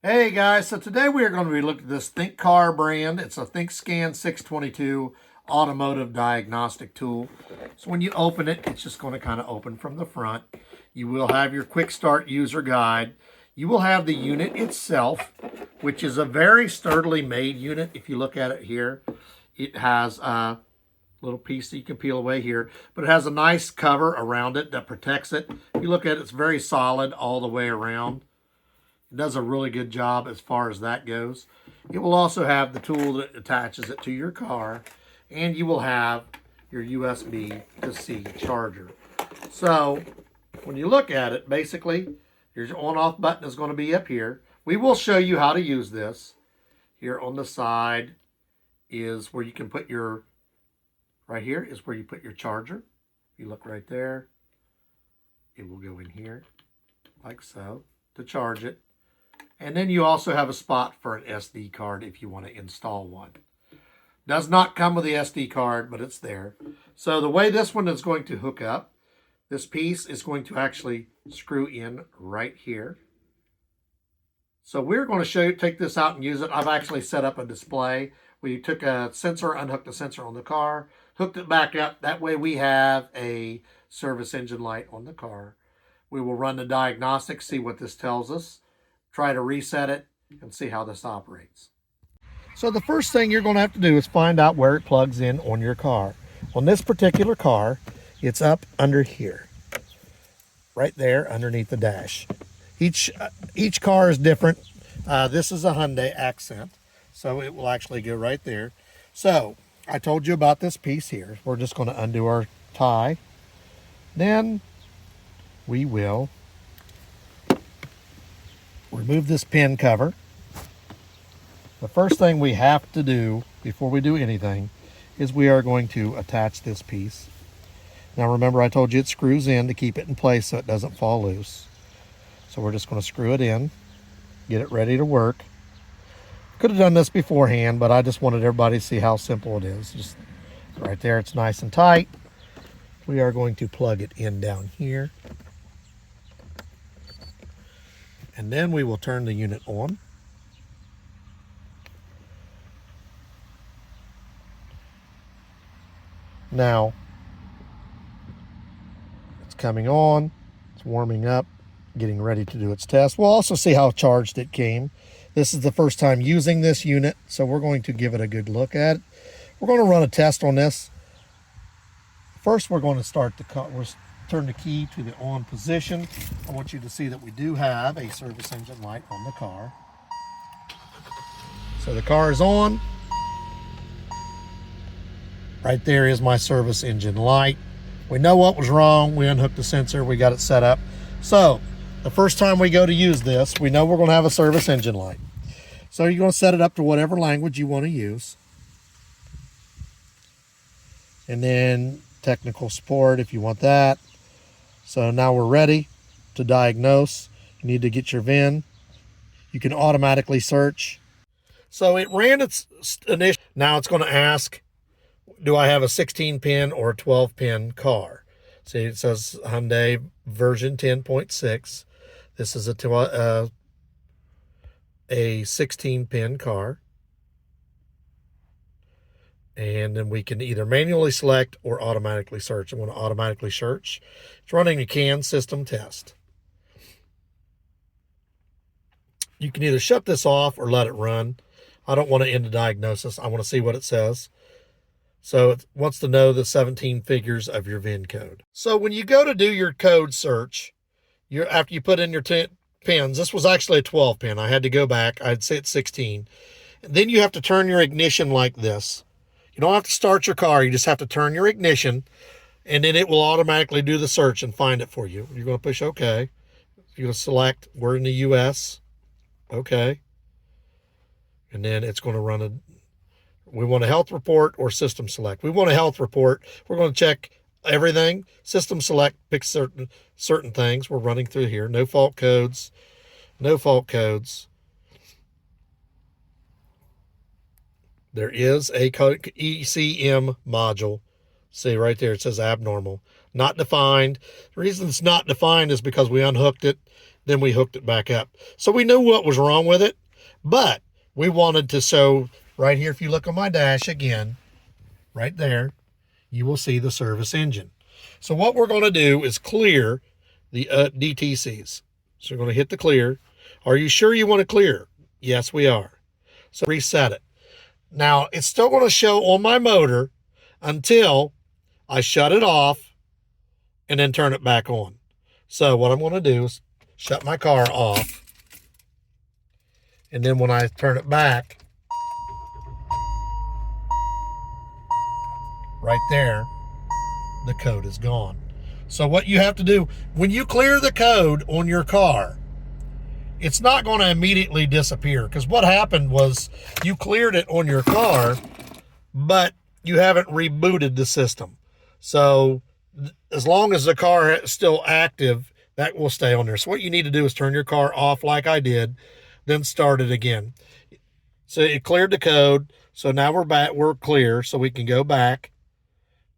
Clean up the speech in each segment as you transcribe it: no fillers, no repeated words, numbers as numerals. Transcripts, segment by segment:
Hey guys, so today we are going to be looking at this ThinkCar brand. It's a ThinkScan 622 automotive diagnostic tool. So when you open it, it's just going to kind of open from the front. You will have your quick start user guide. You will have the unit itself, which is a very sturdily made unit. If you look at it here, it has a little piece that you can peel away here, but it has a nice cover around it that protects it. If you look at it, it's very solid all the way around. It does a really good job as far as that goes. It will also have the tool that attaches it to your car, and you will have your USB to C charger. So when you look at it, basically, your on-off button is going to be up here. We will show you how to use this. Here on the side is where you can put your, right here is where you put your charger. If you look right there, it will go in here like so to charge it. And then you also have a spot for an SD card if you want to install one. Does not come with the SD card, but it's there. So the way this one is going to hook up, this piece is going to actually screw in right here. So we're going to take this out and use it. I've actually set up a display. We took a sensor, unhooked the sensor on the car, hooked it back up. That way we have a service engine light on the car. We will run the diagnostic, see what this tells us. Try to reset it and see how this operates. So the first thing you're going to have to do is find out where it plugs in on your car. On this particular car, it's up under here, right there underneath the dash. Each car is different. This is a Hyundai Accent, so it will actually go right there. So I told you about this piece here. We're just going to undo our tie. Then we will remove this pin cover. The first thing we have to do before we do anything is we are going to attach this piece. Now remember, I told you it screws in to keep it in place so it doesn't fall loose. So we're just going to screw it in, get it ready to work. Could have done this beforehand, but I just wanted everybody to see how simple it is. Just right there, it's nice and tight. We are going to plug it in down here. And then we will turn the unit on. Now, it's coming on, it's warming up, getting ready to do its test. We'll also see how charged it came. This is the first time using this unit, so we're going to give it a good look at it. We're going to run a test on this. First, we're going to start the car. Turn the key to the on position. I want you to see that we do have a service engine light on the car. So the car is on. Right there is my service engine light. We know what was wrong. We unhooked the sensor. We got it set up. So the first time we go to use this, we know we're going to have a service engine light. So you're going to set it up to whatever language you want to use. And then technical support if you want that. So now we're ready to diagnose. You need to get your VIN. You can automatically search. So it ran its initial. Now it's going to ask, do I have a 16-pin or a 12-pin car? See, it says Hyundai version 10.6. This is a 16-pin car. And then we can either manually select or automatically search. I'm going to automatically search. It's running a CAN system test. You can either shut this off or let it run. I don't want to end the diagnosis. I want to see what it says. So it wants to know the 17 figures of your VIN code. So when you go to do your code search, after you put in your 10 pins, this was actually a 12 pin. I had to go back. I'd say it's 16. And then you have to turn your ignition like this. You don't have to start your car. You just have to turn your ignition, and then it will automatically do the search and find it for you. You're going to push OK. You're going to select, we're in the US. OK. And then it's going to run we want a health report or system select. We want a health report. We're going to check everything. System select, pick certain things. We're running through here. No fault codes. No fault codes. There is a ECM module. See right there, it says abnormal. Not defined. The reason it's not defined is because we unhooked it Then we hooked it back up. So we knew what was wrong with it, but we wanted to show right here, if you look on my dash again, right there, you will see the service engine. So what we're going to do is clear the DTCs. So we're going to hit the clear. Are you sure you want to clear? Yes, we are. So reset it. Now, it's still going to show on my motor until I shut it off and then turn it back on. So what I'm going to do is shut my car off. And then when I turn it back, right there, the code is gone. So what you have to do, when you clear the code on your car, it's not going to immediately disappear, because what happened was you cleared it on your car, but you haven't rebooted the system. So as long as the car is still active, that will stay on there. So what you need to do is turn your car off like I did, then start it again. So it cleared the code. So now we're back, we're clear. So we can go back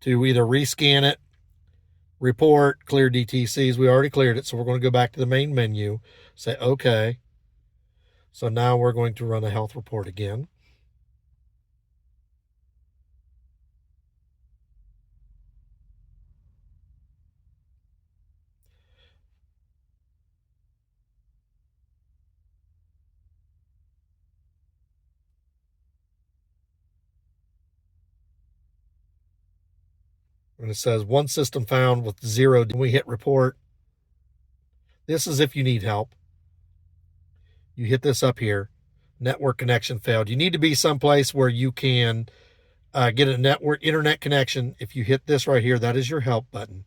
to either rescan it, report, clear DTCs. We already cleared it. So we're going to go back to the main menu, say okay. So now we're going to run a health report again. And it says one system found with 0. When we hit report, this is if you need help. You hit this up here, network connection failed. You need to be someplace where you can get a network internet connection. If you hit this right here, that is your help button.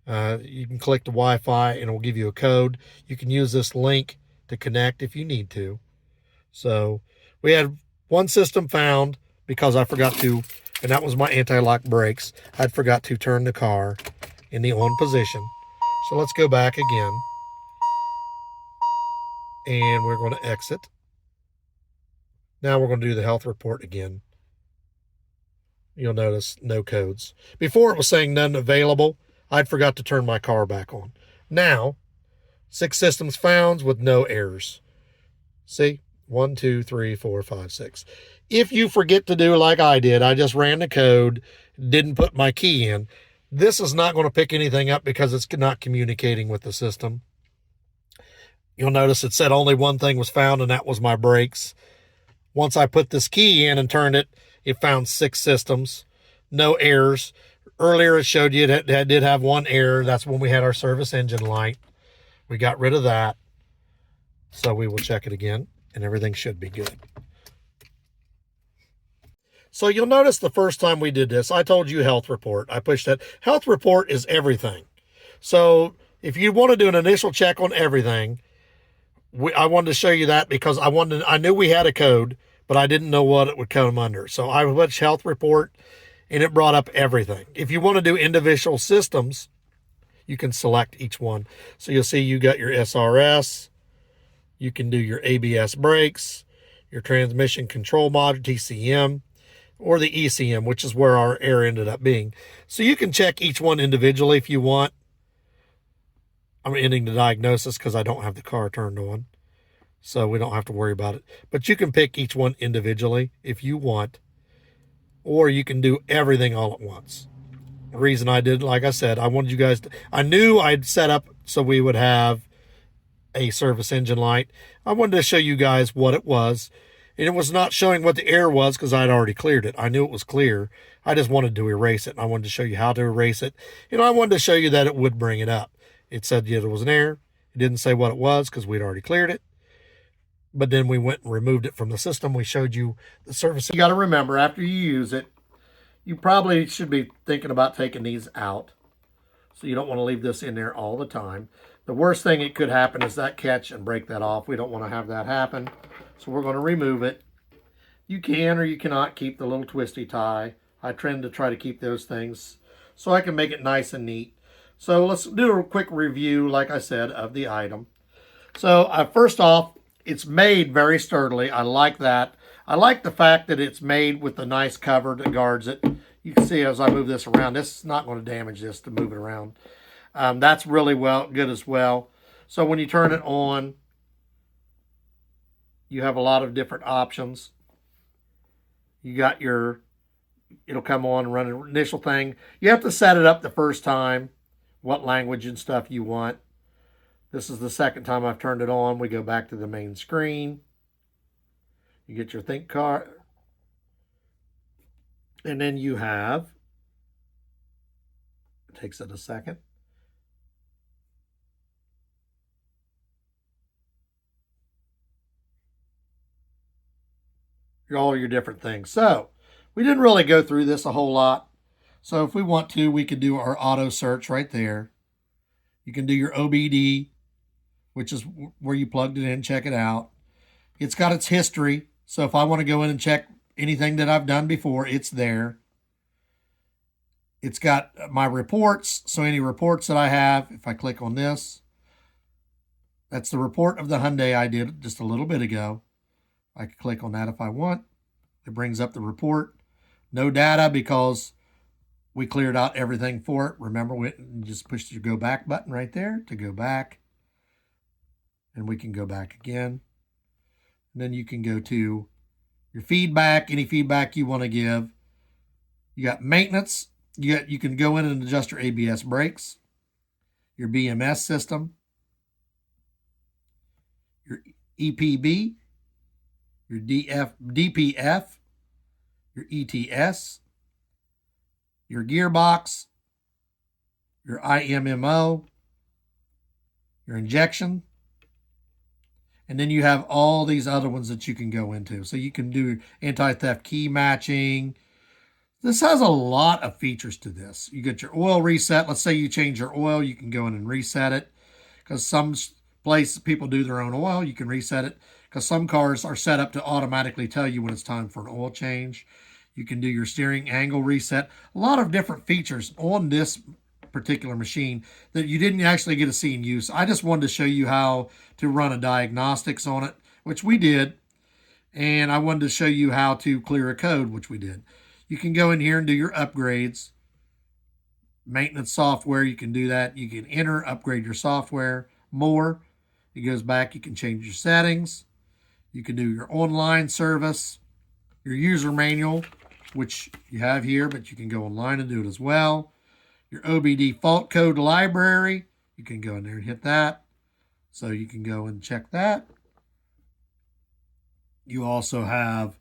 You can click the Wi-Fi and it will give you a code. You can use this link to connect if you need to. So we had one system found because I forgot to, and that was my anti-lock brakes. I'd forgot to turn the car in the on position. So let's go back again. And we're going to exit. Now we're going to do the health report again. You'll notice no codes. Before it was saying none available. I'd forgot to turn my car back on. Now, 6 systems found with no errors. See? 1, 2, 3, 4, 5, 6. If you forget to do like I did, I just ran the code, didn't put my key in, this is not going to pick anything up because it's not communicating with the system. You'll notice it said only one thing was found, and that was my brakes. Once I put this key in and turned it, it found 6 systems, no errors. Earlier it showed you that it did have one error. That's when we had our service engine light. We got rid of that. So we will check it again, and everything should be good. So you'll notice the first time we did this, I told you health report. I pushed that. Health report is everything. So if you want to do an initial check on everything, I wanted to show you that because I knew we had a code, but I didn't know what it would come under. So I pushed health report, and it brought up everything. If you want to do individual systems, you can select each one. So you'll see you got your SRS, you can do your ABS brakes, your transmission control module, TCM, or the ECM, which is where our error ended up being. So you can check each one individually if you want. I'm ending the diagnosis because I don't have the car turned on, so we don't have to worry about it. But you can pick each one individually if you want, or you can do everything all at once. The reason I did, like I said, I wanted you guys to, I knew I'd set up so we would have a service engine light. I wanted to show you guys what it was, and it was not showing what the error was because I'd already cleared it. I knew it was clear. I just wanted to erase it, and I wanted to show you how to erase it. I wanted to show you that it would bring it up. It said there was an error. It didn't say what it was because we'd already cleared it. But then we went and removed it from the system. We showed you the service. You got to remember, after you use it, you probably should be thinking about taking these out. So you don't want to leave this in there all the time. The worst thing that could happen is that catch and break that off. We don't want to have that happen. So we're going to remove it. You can or you cannot keep the little twisty tie. I tend to try to keep those things so I can make it nice and neat. So let's do a quick review, like I said, of the item. So first off, it's made very sturdily. I like that. I like the fact that it's made with a nice cover that guards it. You can see as I move this around, this is not going to damage this to move it around. That's really good as well. So when you turn it on, you have a lot of different options. You got your, it'll come on and run an initial thing. You have to set it up the first time, what language and stuff you want. This is the second time I've turned it on. We go back to the main screen. You get your ThinkCar. And then you have, it takes it a second. All your different things. So we didn't really go through this a whole lot. So if we want to, we could do our auto search right there. You can do your OBD, which is where you plugged it in, check it out. It's got its history. So if I want to go in and check anything that I've done before, it's there. It's got my reports. So any reports that I have, if I click on this, that's the report of the Hyundai I did just a little bit ago. I can click on that if I want. It brings up the report. No data because we cleared out everything for it. Remember, we just push the go back button right there to go back. And we can go back again. And then you can go to your feedback, any feedback you want to give. You got maintenance. You can go in and adjust your ABS brakes, your BMS system, your EPB, your DPF, your ETS, your gearbox, your IMMO, your injection, and then you have all these other ones that you can go into. So you can do anti-theft key matching. This has a lot of features to this. You get your oil reset. Let's say you change your oil, you can go in and reset it. Because some places people do their own oil, you can reset it. Because some cars are set up to automatically tell you when it's time for an oil change. You can do your steering angle reset. A lot of different features on this particular machine that you didn't actually get to see in use. I just wanted to show you how to run a diagnostics on it, which we did. And I wanted to show you how to clear a code, which we did. You can go in here and do your upgrades. Maintenance software, you can do that. You can enter, upgrade your software, more. It goes back, you can change your settings. You can do your online service, your user manual, which you have here, but you can go online and do it as well. Your OBD fault code library, you can go in there and hit that. So you can go and check that. You also have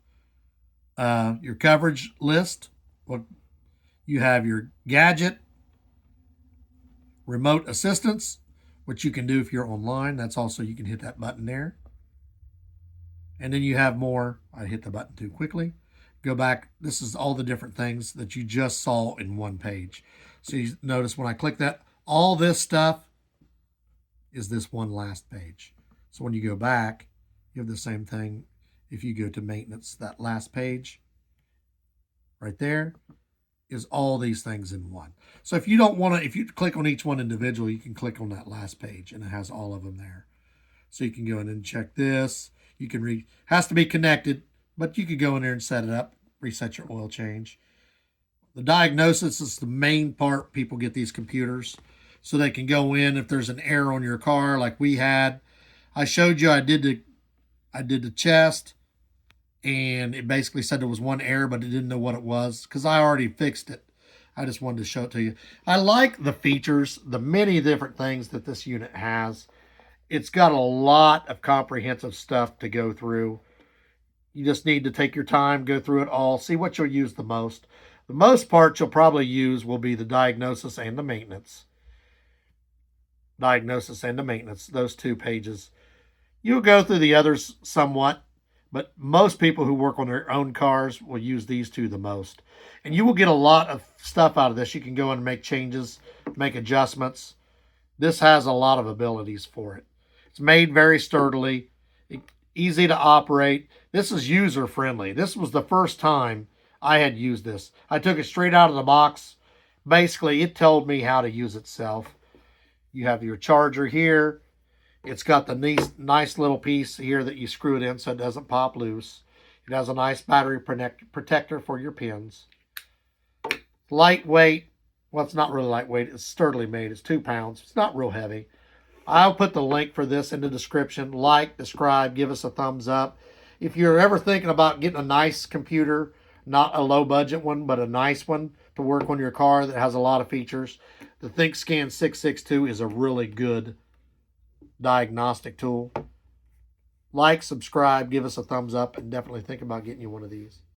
your coverage list. You have your gadget, remote assistance, which you can do if you're online. That's also, you can hit that button there. And then you have more. I hit the button too quickly. Go back. This is all the different things that you just saw in one page. So you notice when I click that, all this stuff is this one last page. So when you go back, you have the same thing. If you go to maintenance, that last page right there is all these things in one. So if you don't want to, if you click on each one individually, you can click on that last page and it has all of them there. So you can go in and check this. You can has to be connected, but you could go in there and set it up, reset your oil change. The diagnosis is the main part. People get these computers so they can go in if there's an error on your car like we had. I showed you I did the chest, and it basically said there was one error, but it didn't know what it was because I already fixed it. I just wanted to show it to you. I like the features, the many different things that this unit has. It's got a lot of comprehensive stuff to go through. You just need to take your time, go through it all, see what you'll use the most. The most part you'll probably use will be the diagnosis and the maintenance. Diagnosis and the maintenance, those two pages. You'll go through the others somewhat, but most people who work on their own cars will use these two the most. And you will get a lot of stuff out of this. You can go in and make changes, make adjustments. This has a lot of abilities for it. It's made very sturdily, easy to operate. This is user-friendly. This was the first time I had used this. I took it straight out of the box. Basically, it told me how to use itself. You have your charger here. It's got the nice little piece here that you screw it in so it doesn't pop loose. It has a nice battery protector for your pins. Lightweight. Well, it's not really lightweight. It's sturdily made. It's 2 pounds. It's not real heavy. I'll put the link for this in the description. Like, subscribe, give us a thumbs up. If you're ever thinking about getting a nice computer, not a low budget one, but a nice one to work on your car that has a lot of features, the ThinkScan 662 is a really good diagnostic tool. Like, subscribe, give us a thumbs up, and definitely think about getting you one of these.